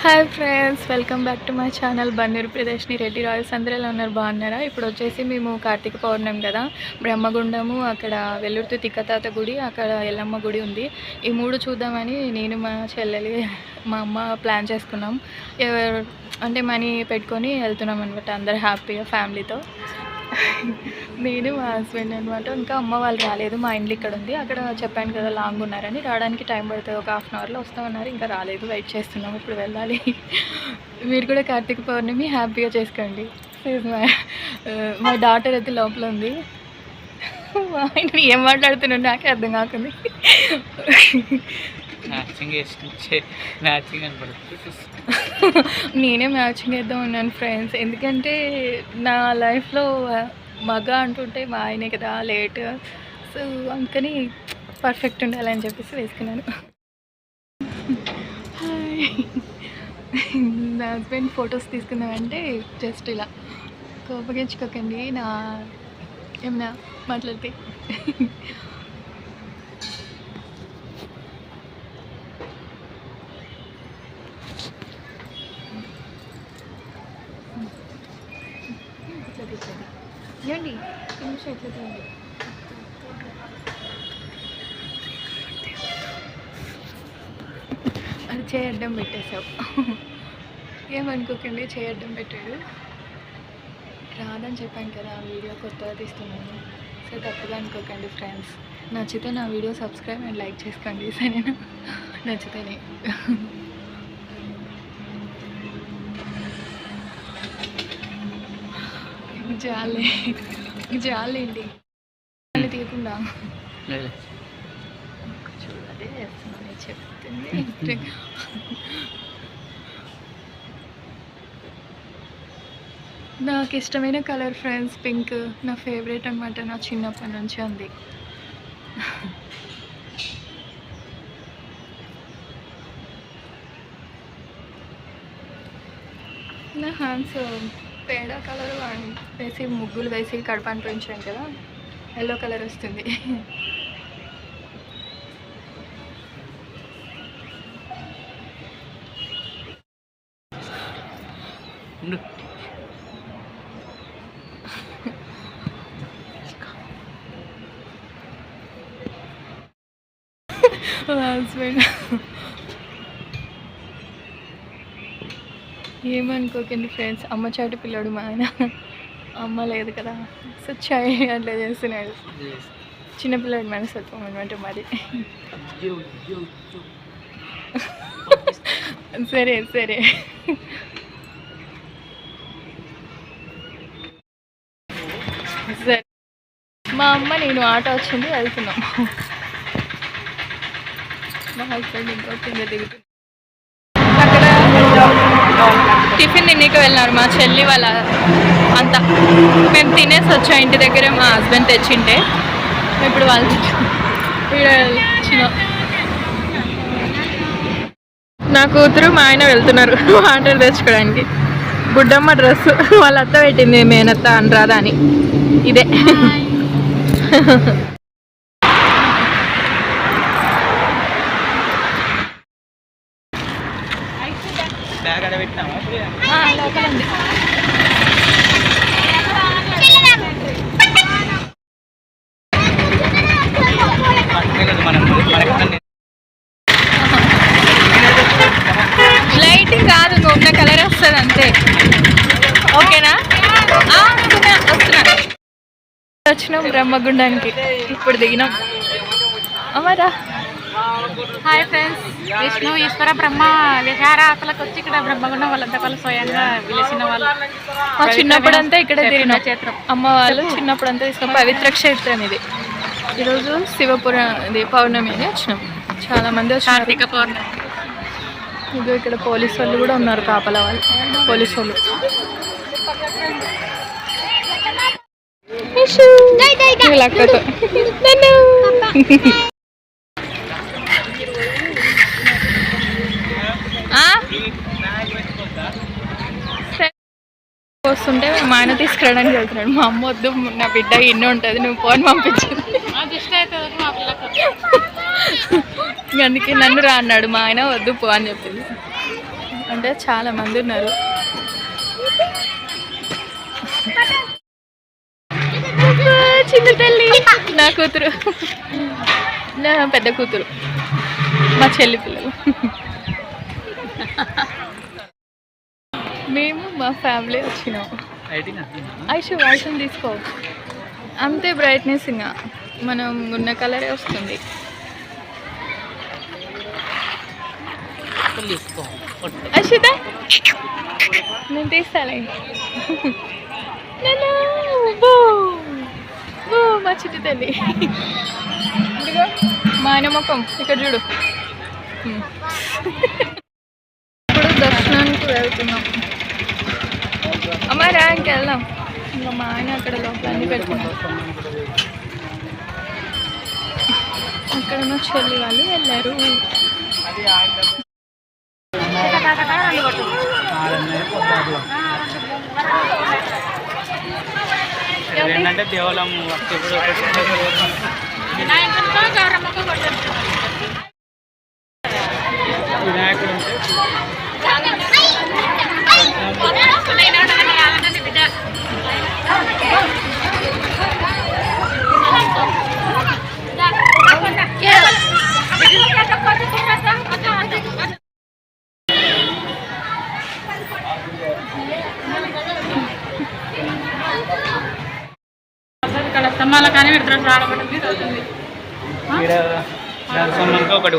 Hi friends, welcome back to my channel బన్నూరు ప్రదేశ్ని Reddy royals. అందరూ ఎలా ఉన్నారు? బాగున్నారా? ఇప్పుడు వచ్చేసి మేము కార్తీక పౌర్ణమి కదా, బ్రహ్మగుండము, అక్కడ వెల్లుర్తి తిక్కతాత గుడి, అక్కడ ఎల్లమ్మ గుడి ఉంది. ఈ మూడు చూద్దామని నేను మా చెల్లెలి మా అమ్మ ప్లాన్ చేసుకున్నాం. అంటే మనీ పెట్టుకొని వెళ్తున్నాం అనమాట, అందరు హ్యాపీగా ఫ్యామిలీతో. నేను మా హస్బెండ్ అనమాట. ఇంకా అమ్మ వాళ్ళు రాలేదు, మా ఇంట్లో ఇక్కడ ఉంది. అక్కడ చెప్పాను కదా లాంగ్ ఉన్నారని, రావడానికి టైం పడుతుంది, ఒక హాఫ్ అన్ అవర్లో వస్తామన్నారు. ఇంకా రాలేదు, వెయిట్ చేస్తున్నాం. ఇప్పుడు వెళ్ళాలి. మీరు కూడా కార్తీక పౌర్ణమి హ్యాపీగా చేసుకోండి. మా డాటర్ అయితే లోపల ఉంది. మా ఆయన ఏం మాట్లాడుతున్నాడు నాకే అర్థం కాకుంది. నేనే మ్యాచింగ్ వేద్దాం ఉన్నాను ఫ్రెండ్స్, ఎందుకంటే నా లైఫ్లో మగ అంటుంటే మా ఆయనే కదా లేట్. సో అందుకని పర్ఫెక్ట్ ఉండాలని చెప్పేసి వేసుకున్నాను. నా హస్బెండ్ ఫొటోస్ తీసుకుందామంటే జస్ట్ ఇలా కోపగించుకోకండి నా ఏమన్నా మాట్లాడితే. ఏమండి నిమిషం ఎట్లా తీయండి. అది చేయడ్డం పెట్టేసావు, ఏమనుకోకండి. చేయడ్డం పెట్టాడు. రాదని చెప్పాను కదా, వీడియో కొత్తగా తీస్తున్నాను. సో తప్పుగా అనుకోకండి ఫ్రెండ్స్. నచ్చితే నా వీడియో సబ్స్క్రైబ్ అండ్ లైక్ చేసుకోండి సరేనా, నచ్చితేనే. జాలేండి తీయకుండా చూడాలి వేస్తున్నాను చెప్తుంది. నాకు ఇష్టమైన కలర్ ఫ్రెండ్స్ పింక్, నా ఫేవరెట్ అనమాట. నా చిన్నప్పటి నుంచి ఉంది. నా హ్యాండ్స్ పేడ కలర్ వేసి ముగ్గులు వేసి కడపాన్ని పెంచాను కదా, ఎల్లో కలర్ వస్తుంది. హస్బెండ్ ఏమనుకోకండి ఫ్రెండ్స్, అమ్మ చాటు పిల్లాడు మా ఆయన. అమ్మ లేదు కదా, సో చాయ్ అట్లా చేస్తున్నాడు. చిన్నపిల్లాడు మనసత్వం అనమాట మరి. సరే సరే. సరే మా అమ్మ నేను ఆటో వచ్చింది వెళ్తున్నాం. మా హస్బెండ్ ఇంకా కింద దిగుతుంది. అక్కడ టిఫిన్ తినేకి వెళ్ళినారు మా చెల్లి వాళ్ళ అంతా. మేము తినేసి వచ్చాం ఇంటి దగ్గర, మా హస్బెండ్ తెచ్చింటే. ఇప్పుడు వాళ్ళు చిన్న నా కూతురు మా ఆయన వెళ్తున్నారు ఆర్డర్ తెచ్చుకోవడానికి. బుడ్డమ్మ డ్రెస్ వాళ్ళ అత్త పెట్టింది, మేనత్త అనురాధ అని. ఇదే లోపలండి. లైటింగ్ కాదు, ఉన్న కలర్ వస్తుంది అంతే. ఓకేనా? వస్తున్నా. వచ్చినాం బ్రహ్మగుండానికి, ఇప్పుడు దిగినాం. అమ్మరా. హాయ్ ఫ్రెండ్స్, విష్ణు ఈశ్వర బ్రహ్మ విహారాతలకు వచ్చి ఇక్కడ బ్రహ్మగుండం వాళ్ళంతా కలిసి స్వయంగా వెలిసిన వాళ్ళు. మా చిన్నప్పుడంతా ఇక్కడ తిరిగిన క్షేత్రం. అమ్మ వాళ్ళు చిన్నప్పుడంతా తీసుకున్న పవిత్ర క్షేత్రం ఇది. ఈరోజు శివపురాణి పౌర్ణమి అని వచ్చినాం. చాలా మంది వచ్చారు. కార్తీక పౌర్ణమి. ఇదో ఇక్కడ పోలీసు వాళ్ళు కూడా ఉన్నారు, కాపలా వాళ్ళు, పోలీసు వాళ్ళు. లక్కతో వస్తుంటే మా ఆయన తీసుకురావడానికి వెళ్తున్నాడు. మా అమ్మ వద్దు, నా బిడ్డ ఎన్నో ఉంటుంది, నువ్వు ఫోన్ పంపించింది. అందుకే నన్ను రా అన్నాడు. మా ఆయన వద్దు పో అని చెప్పింది. అంటే చాలా మంది ఉన్నారు. చిన్న తల్లి నా కూతురు, నా పెద్ద కూతురు, మా చెల్లి పిల్లలు. మేము మా ఫ్యామిలీ వచ్చినాం. ఐషం తీసుకో, అంతే బ్రైట్నెస్, ఇంకా మనం ఉన్న కలరే వస్తుంది. అశ్విత నేను తీస్తాలే. మా చిట్టి తల్లి, ఇదిగో మా ఆయన ముఖం ఇక్కడ చూడు. ఇప్పుడు దర్శనానికి వెళ్తున్నాం. అమ్మ ర్యాంక్ వెళ్దాం. ఇంకా మా ఆయన అక్కడ లోపల అన్ని పెట్టుకున్నాం. అక్కడ మా చెల్లి వాళ్ళు వెళ్ళారు. ఏంటంటే దేవాలయం వినాయకుడు ఉంటే ఇక్కడ స్తంభాల కానీ విడుదల రావడం అవుతుంది. ఒకటి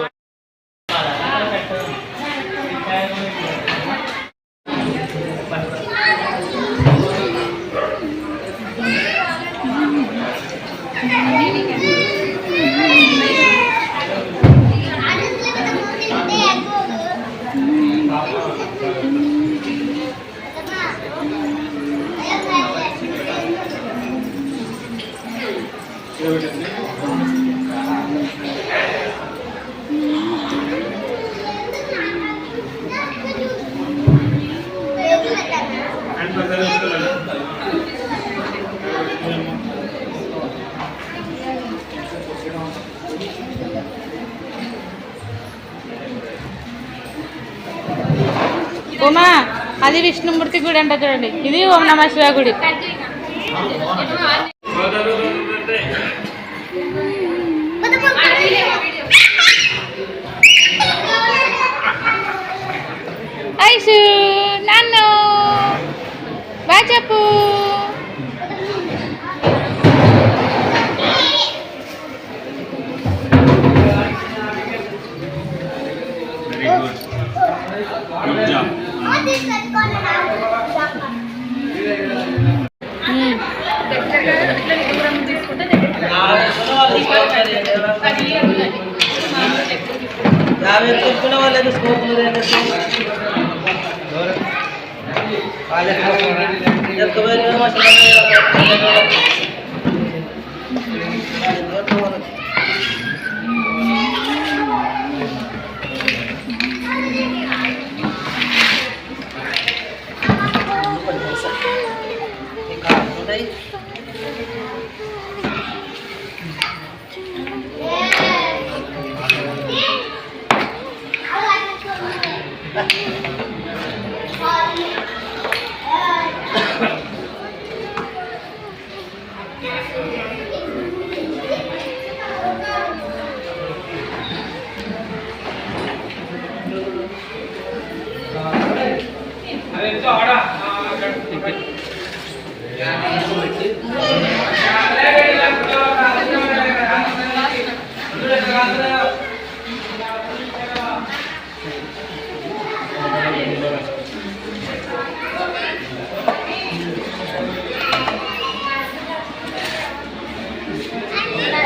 ఉమా, అది విష్ణుమూర్తి గుడి అంట చూడండి. ఇది ఓం నమ శివ గుడి. ఐసు నన్ను బాగా చెప్పు.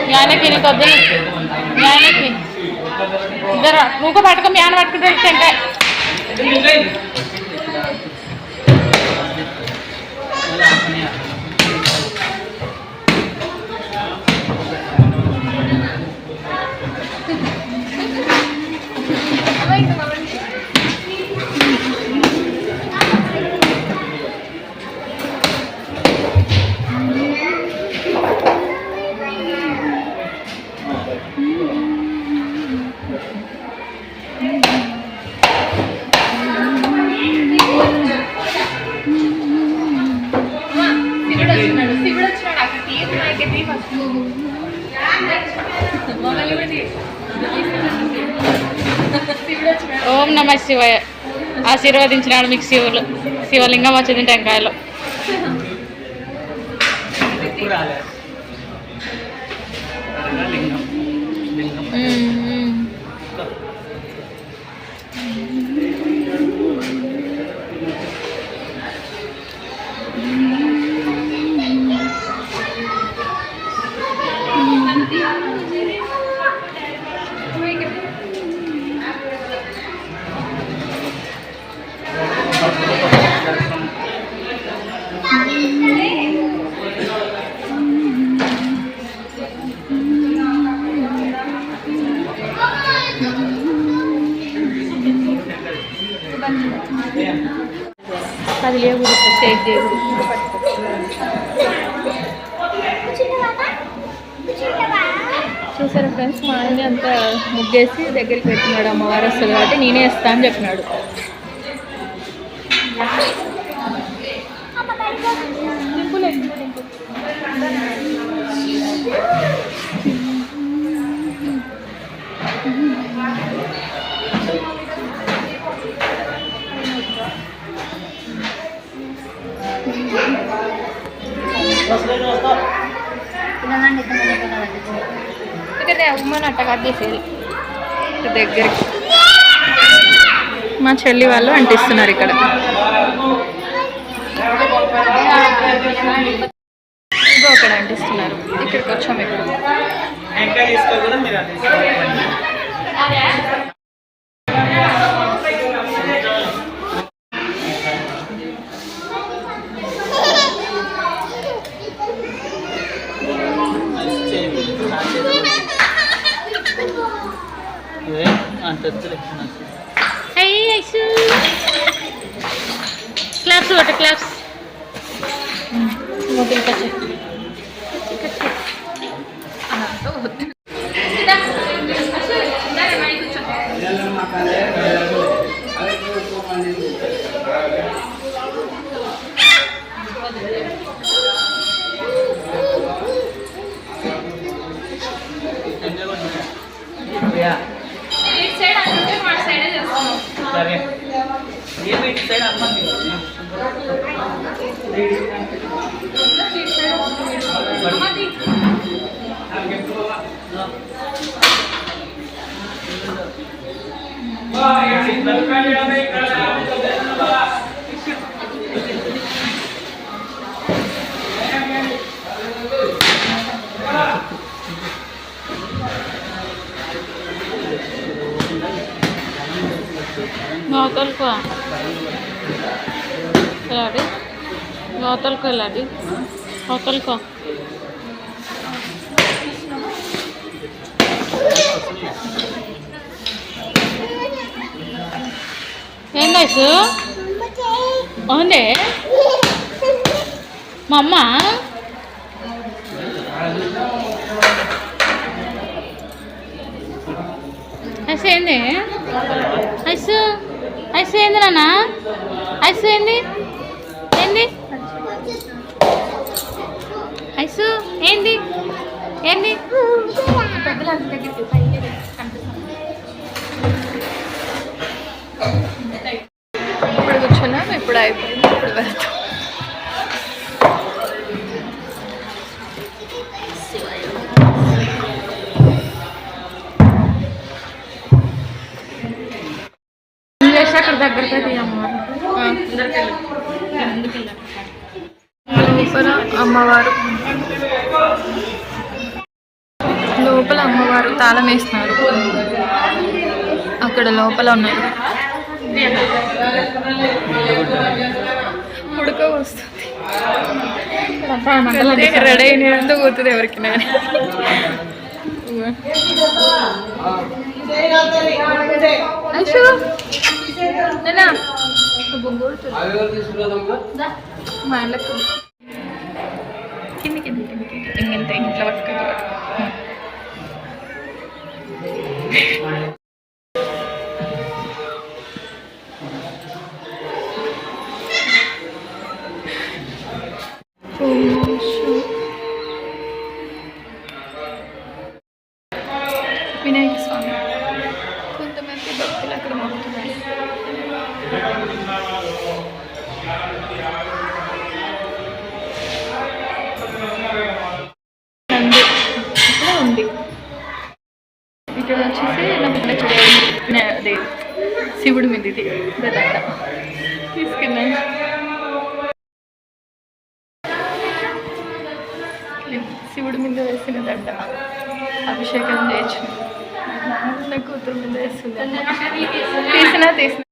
జ్ఞానకి నీకు వద్దు. జ్ఞానకి ఇద్దరు నువ్వు పట్టుకో, మీ ఆన పట్టుకుంటే అంటే ఓం నమ శివాయ. ఆశీర్వదించినాడు మీకు శివలింగం వచ్చింది టెంకాయలో. ఎప్పుడు రాలేదు లింగం లింగం కదిలే కూడా షేక్ చేయకూడదు. చూసారా ఫ్రెండ్స్, మా ఆయన అంతా ముగ్గేసి దగ్గరికి పెట్టినాడు. అమ్మవారు వస్తుంది కాబట్టి నేనే ఇస్తా అని చెప్పినాడు. ఇక్కడ ఉమ్మని అట్టగా తీసేది దగ్గరికి. మా చెల్లి వాళ్ళు అంటిస్తున్నారు ఇక్కడ. ఇగో అక్కడ అంటిస్తున్నారు. ఇక్కడికి వచ్చాము. ఇక్కడ ఇంకా తీసుకో కూడా మీరు అది క్లాప్స్ కొట్ట క్లాప్స్. సరే ఏమి ఇటు సైడ్ అమ్మ గౌతల్కో వెళ్ళాలి. గౌతల్కో వెళ్ళాలి. గౌతల్కో ఏం వయసు ఉంది మా అమ్మ. ఐసు ఏంది? ఐసు ఐసు ఏంది నాన్న? ఐసు ఏంది? ఏంది ఐసు? ఏంది ఏంది? ఇప్పుడు కూర్చున్నాం. ఇప్పుడు అయిపోయింది. ఇప్పుడు వెళ్తాం. అక్కడ దగ్గరికి లోపల అమ్మవారు, లోపల అమ్మవారు తాళం వేస్తున్నారు. అక్కడ లోపల ఉన్నారు. ఉడక వస్తుంది. రెడీ అయినందుకు పోతుంది ఎవరికి. నేను మా ఇంట్లోకి కింది కింది కింది కింది ఇంత ఇంట్లో పట్టుకుంది. వినాయక స్వామి. కొంతమంది భక్తులు అక్కడ మొక్కుతున్నారు. నంది ఇక్కడ ఉంది. ఇక్కడ వచ్చేసి అదే శివుడు మీద ఇది దగ్గర తీసుకున్నాను. శివుడి మీద వేసిన దండ అభిషేకం చేయొచ్చు. నా కూతురు మీద వేస్తుంది. తీసిన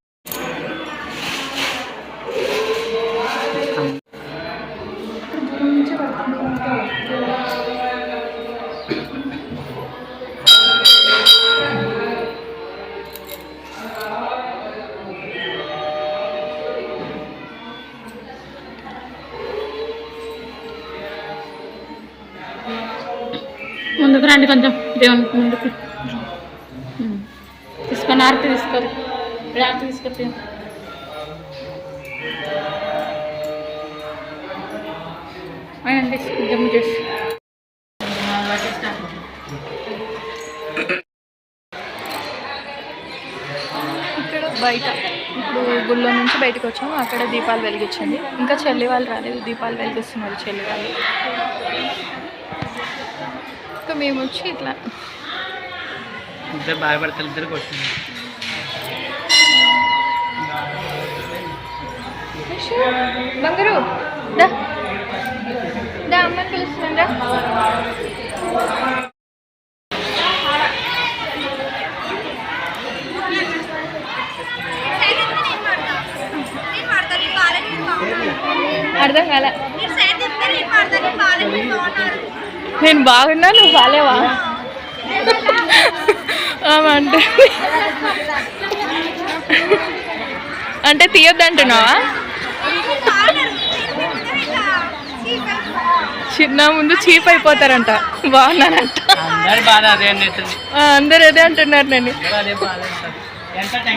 ముందుకు రండి కొంచెం దేవుని ముందుకు తీసుకొని ఆరతి తీసుకోరు. ఆరతి తీసుకొచ్చి ఆయన జమ్ము చేసి ఇక్కడ బయట ఇప్పుడు గుళ్ళో నుంచి బయటకు వచ్చాము. అక్కడ దీపాలు వెలిగించండి. ఇంకా చెల్లి వాళ్ళు రాలేదు, దీపాలు వెలిగిస్తున్నారు చెల్లి వాళ్ళు. ఇంకా మేము వచ్చి ఇట్లా ఇద్దరు బాధపడతారు, ఇద్దరు కొట్టింది. బంగారు దా దా అమ్మని పిలుస్తుందా. అర్థం కాలే. నేను బాగున్నా, నువ్వు బాలేవా అంటే అంటే తీయొద్దంటున్నావా? చిన్న ముందు చీప్ అయిపోతారంట. బాగున్నానంట. అందరు అదే అంటున్నారు.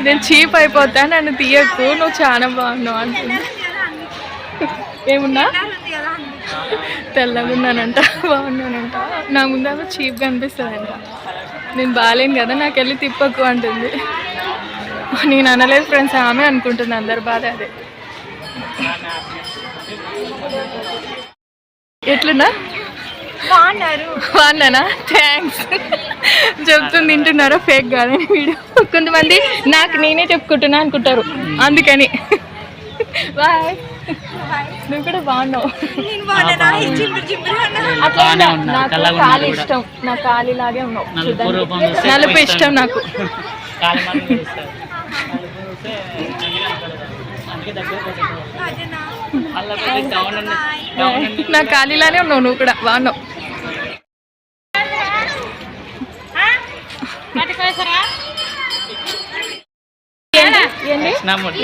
నేను చీప్ అయిపోతా, నన్ను తీయకు, నువ్వు చాలా బాగున్నావు అంటున్నా. ఏమున్నా తెల్లగా ఉన్నానంట, బాగున్నానంట. నా ముందు చీప్గా అనిపిస్తుందంట. నేను బాగాలేను కదా, నాకు వెళ్ళి తిప్పకు అంటుంది. నేను అనలేదు ఫ్రెండ్స్, ఆమె అనుకుంటుంది. అందరు బాధ అదే. ఎట్లున్నా బాగున్నానా? థ్యాంక్స్ చెప్తుంది. తింటున్నారా? ఫేక్ కాదని వీడియో. కొంతమంది నాకు నేనే చెప్పుకుంటున్నా అనుకుంటారు, అందుకని. బాయ్. నువ్వు కూడా బాగున్నావు. అట్లా నాకు కాలి ఇష్టం, నా కాలిలాగే ఉన్నావు. నలుపు ఇష్టం నాకు. నా కాలిలానే ఉన్నావు, నువ్వు కూడా బాగున్నావు.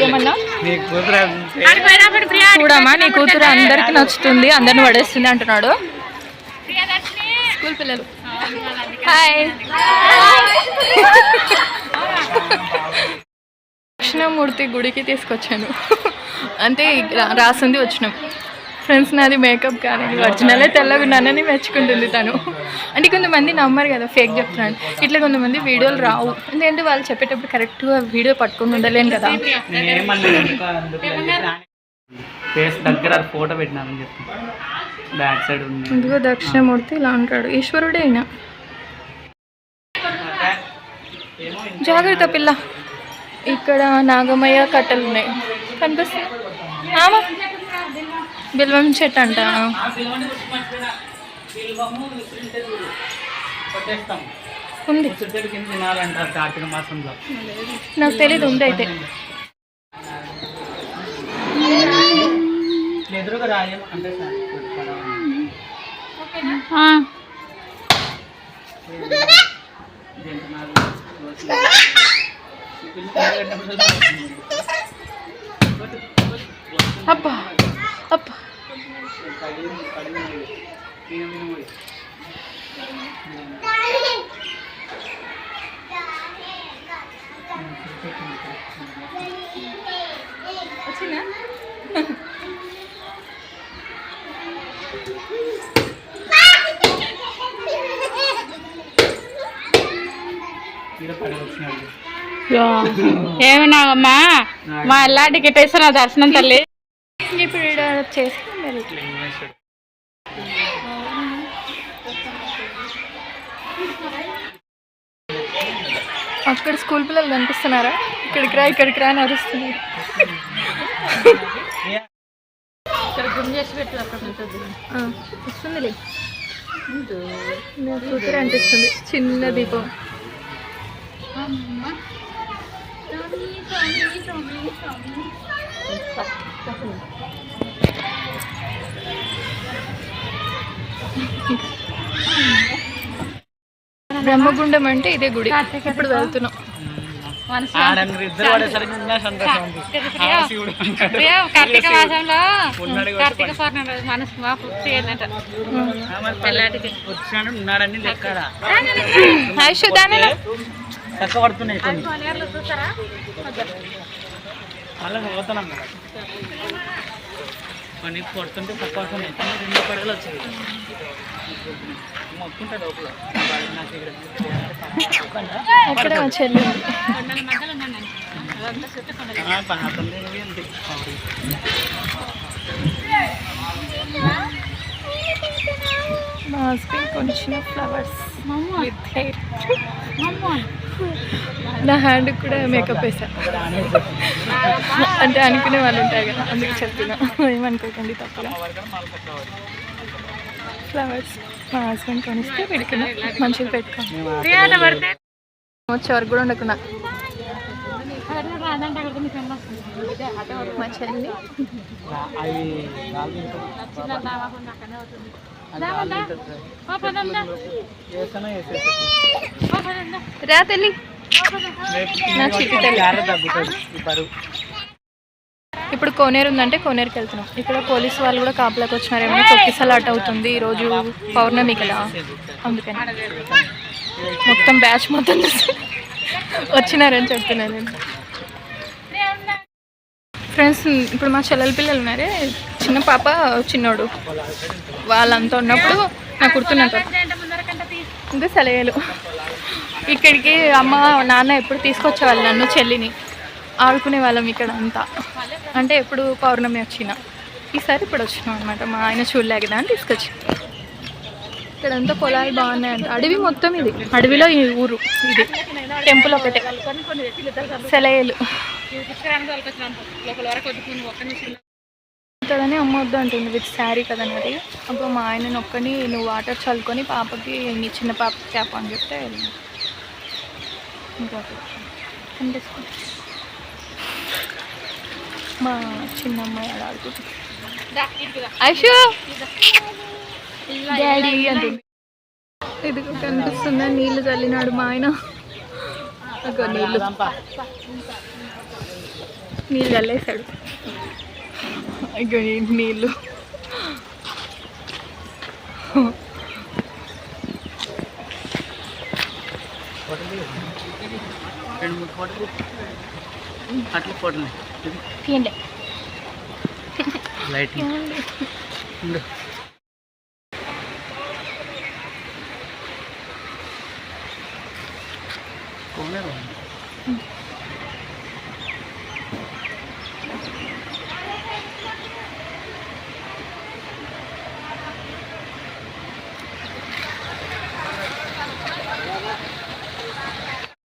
ఏమన్నా చూడమ్మా, నీ కూతురు అందరికి నచ్చుతుంది, అందరిని పడేస్తుంది అంటున్నాడు. స్కూల్ పిల్లలు. హాయ్. దక్షిణామూర్తి గుడికి తీసుకొచ్చాను. అంటే రాసింది వచ్చినాం. ఫ్రెండ్స్, నాది మేకప్ కానీ ఒరిజినలే తెల్లగా ఉన్నానని మెచ్చుకుంటుంది తను. అంటే కొంతమంది నమ్మరు కదా, ఫేక్ చెప్తున్నాను. ఇట్లా కొంతమంది వీడియోలు రావు, ఎందుకంటే వాళ్ళు చెప్పేటప్పుడు కరెక్ట్గా వీడియో పట్టుకొని ఉండలేను కదా. ఫోటో పెట్టినామని చెప్పి బ్యాక్ సైడ్ ఇందులో దక్షిణామూర్తి ఇలా ఉంటాడు. ఈశ్వరుడే అయినా. జాగ్రత్త పిల్ల. ఇక్కడ నాగమయ్య కట్టెలు ఉన్నాయి, కనిపిస్తాయి. బిల్వం చెట్టు అంట ఉంది. నాకు తెలీదు, ఉంది అయితే. అబ్బా అబ్బా. వచ్చిందా? ఇక్కడ పడవ వచ్చినట్టు ఏమినావమ్మా మా ఎలా టికెట్ వేస్తున్నా దర్శనం తల్లి. ఇప్పుడు ఈడ చేసి మరి లింగేశ్వరుడు. అక్కడ స్కూల్ పిల్లలు కనిపిస్తున్నారా? ఇక్కడికి రా అని అరుస్తున్నారు. ఇక్కడ గుమ్ చేసి పెట్టు అక్కడ ఉంటుంది. వస్తుందిలే, నా కూతురు అనిపిస్తుంది. చిన్న దీపం. బ్రహ్మగుండం అంటే ఇదే గుడి. ఇప్పుడు వెళ్తున్నాం. ఇద్దరు పడేసరికి ఇంకా సంతోషం ఉంది. శివుడు కార్తీక మాసంలో కార్తీక పౌర్ణమి రోజు మనసు మా పూర్తి ఏంటంట వచ్చినాడు ఉన్నాడని లెక్కడా తక్కువ పడుతున్నాయి కొన్ని. చూస్తారా మళ్ళీ పోతున్నాం కదా కొన్ని కొడుతుంటే తక్కువ పడుతున్నాయి. కానీ 2 పడగలు వచ్చాయి మొత్తుంటే లోపల అక్కడ చెల్లి మధ్యలో ఉన్నాను అదంతా చెట్టు కొండలు. మా హస్బెండ్ కొంచెం ఫ్లవర్స్ విత్ హెయిర్. నా హ్యాండ్ కూడా మేకప్ వేసా. అంటే అనుకునే వాళ్ళు ఉంటాయి కదా, అందుకు చెప్తున్నా, ఏమనుకోకండి తప్పుగా. ఫ్లవర్స్ మా హస్బెండ్ కొనిస్తే పెట్టుకున్నా, మంచిగా పెట్టుకోండి. వచ్చే వరకు కూడా ఉండకున్నా. మా చెల్లి రా తల్లి, నా చిట్టి తల్లి. ఇప్పుడు కోనేరు ఉందంటే కోనేరుకి వెళ్తున్నాం. ఇక్కడ పోలీసు వాళ్ళు కూడా కాపులకు వచ్చినారేమో, తొక్కిసలాట అవుతుంది ఈరోజు పౌర్ణమి కదా, అందుకని మొత్తం బ్యాచ్ మొత్తం వచ్చినారని చెప్తున్నాను నేను. ఫ్రెండ్స్, ఇప్పుడు మా చెల్లెల పిల్లలు ఉన్నారే, చిన్న పాప చిన్నోడు, వాళ్ళంతా ఉన్నప్పుడు నాకు గుర్తున్నట్టు ఇంకా సెలవులు ఇక్కడికి అమ్మ నాన్న ఎప్పుడు తీసుకొచ్చేవాళ్ళు నన్ను చెల్లిని, ఆడుకునే వాళ్ళం ఇక్కడ అంతా. అంటే ఎప్పుడు పౌర్ణమి వచ్చినా, ఈసారి ఇప్పుడు వచ్చినాం అనమాట. మా ఆయన చూడలేకదా అని తీసుకొచ్చి. ఇక్కడంతా పొలాలు బాగున్నాయంట, అడవి మొత్తం ఇది. అడవిలో ఈ ఊరు ఇది, టెంపుల్ ఒకటే, సెలవులు ఉంటుందని అమ్మ వద్దు అంటుంది, విత్ శారీ కదా నాది. అప్పుడు మా ఆయన నొక్కని నువ్వు వాటర్ చల్లుకొని పాపకి, నీ చిన్న పాప క్యాప్ అని చెప్తే ఇంకా కనిపిస్తుంది. మా చిన్న అమ్మాయి అలా ఆడుతుంది. ఐషు డాడీ అంటుంది. ఇది కనిపిస్తుందా? నీళ్ళు చల్లినాడు మా ఆయన. నీళ్ళు చల్లేసాడు. ఇక నీళ్ళు అట్లా ఫోటోలు తీయండి. లైటింగ్ కోనేరు